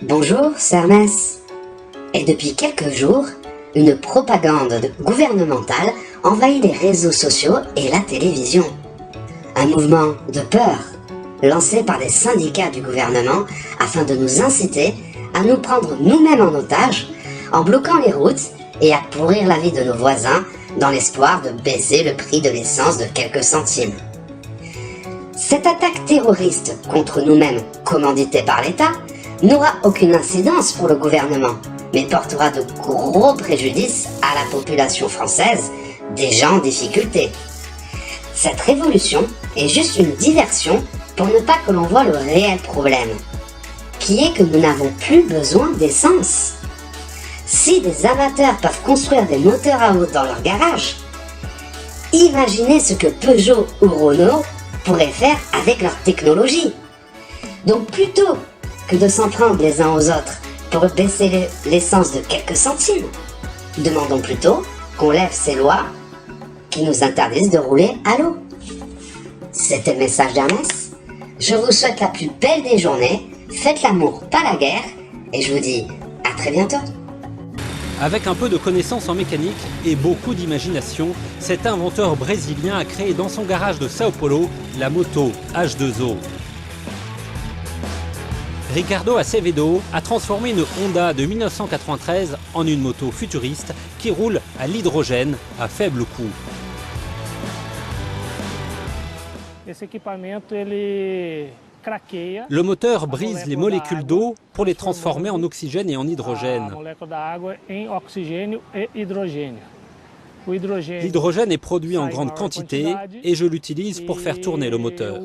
Bonjour, c'est Hermès. Et depuis quelques jours, une propagande gouvernementale envahit les réseaux sociaux et la télévision. Un mouvement de peur lancé par des syndicats du gouvernement afin de nous inciter à nous prendre nous-mêmes en otage en bloquant les routes et à pourrir la vie de nos voisins dans l'espoir de baisser le prix de l'essence de quelques centimes. Cette attaque terroriste contre nous-mêmes, commanditée par l'État, n'aura aucune incidence pour le gouvernement, mais portera de gros préjudices à la population française, déjà en difficulté. Cette révolution est juste une diversion pour ne pas que l'on voit le réel problème, qui est que nous n'avons plus besoin d'essence. Si des amateurs peuvent construire des moteurs à eau dans leur garage, imaginez ce que Peugeot ou Renault pourraient faire avec leur technologie. Donc plutôt que de s'en prendre les uns aux autres pour baisser l'essence de quelques centimes, demandons plutôt qu'on lève ces lois qui nous interdisent de rouler à l'eau. C'était le message d'Hermès. Je vous souhaite la plus belle des journées, faites l'amour, pas la guerre, et je vous dis à très bientôt. Avec un peu de connaissances en mécanique et beaucoup d'imagination, cet inventeur brésilien a créé dans son garage de Sao Paulo la moto H2O. Ricardo Acevedo a transformé une Honda de 1993 en une moto futuriste qui roule à l'hydrogène à faible coût. Le moteur brise les molécules d'eau pour les transformer en oxygène et en hydrogène. L'hydrogène est produit en grande quantité et je l'utilise pour faire tourner le moteur.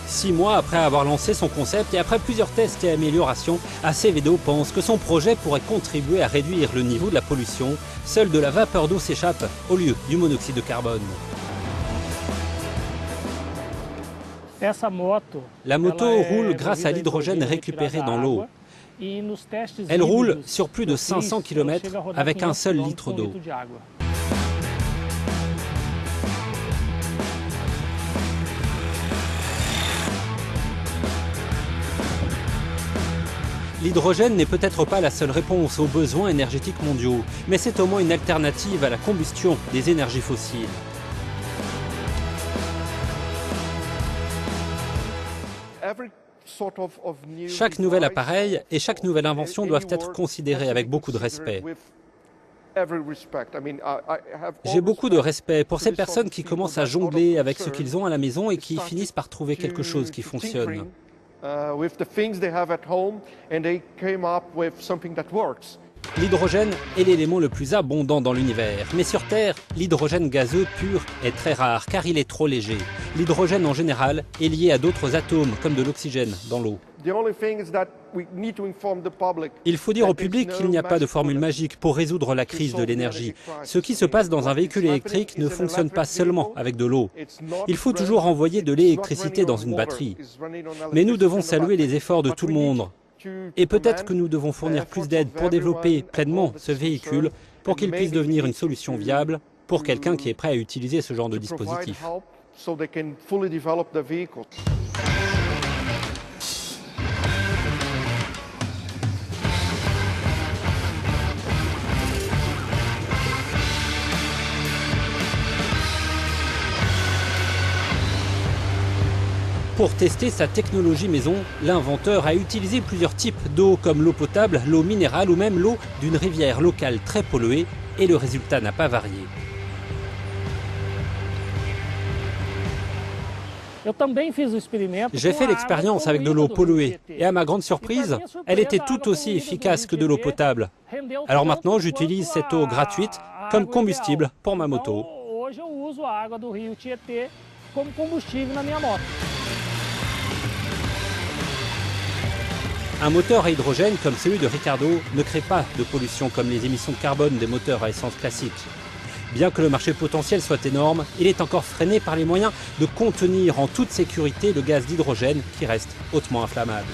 6 mois après avoir lancé son concept et après plusieurs tests et améliorations, Acevedo pense que son projet pourrait contribuer à réduire le niveau de la pollution. Seule de la vapeur d'eau s'échappe au lieu du monoxyde de carbone. La moto roule grâce à l'hydrogène récupéré dans l'eau. Elle roule sur plus de 500 km avec un seul litre d'eau. L'hydrogène n'est peut-être pas la seule réponse aux besoins énergétiques mondiaux, mais c'est au moins une alternative à la combustion des énergies fossiles. Chaque nouvel appareil et chaque nouvelle invention doivent être considérées avec beaucoup de respect. J'ai beaucoup de respect pour ces personnes qui commencent à jongler avec ce qu'ils ont à la maison et qui finissent par trouver quelque chose qui fonctionne. L'hydrogène est l'élément le plus abondant dans l'univers. Mais sur Terre, l'hydrogène gazeux pur est très rare car il est trop léger. L'hydrogène en général est lié à d'autres atomes comme de l'oxygène dans l'eau. Il faut dire au public qu'il n'y a pas de formule magique pour résoudre la crise de l'énergie. Ce qui se passe dans un véhicule électrique ne fonctionne pas seulement avec de l'eau. Il faut toujours envoyer de l'électricité dans une batterie. Mais nous devons saluer les efforts de tout le monde. Et peut-être que nous devons fournir plus d'aide pour développer pleinement ce véhicule pour qu'il puisse devenir une solution viable pour quelqu'un qui est prêt à utiliser ce genre de dispositif. Pour tester sa technologie maison, l'inventeur a utilisé plusieurs types d'eau comme l'eau potable, l'eau minérale ou même l'eau d'une rivière locale très polluée et le résultat n'a pas varié. J'ai fait l'expérience avec de l'eau polluée et à ma grande surprise, elle était tout aussi efficace que de l'eau potable. Alors maintenant, j'utilise cette eau gratuite comme combustible pour ma moto. Un moteur à hydrogène comme celui de Ricardo ne crée pas de pollution comme les émissions de carbone des moteurs à essence classiques. Bien que le marché potentiel soit énorme, il est encore freiné par les moyens de contenir en toute sécurité le gaz d'hydrogène qui reste hautement inflammable.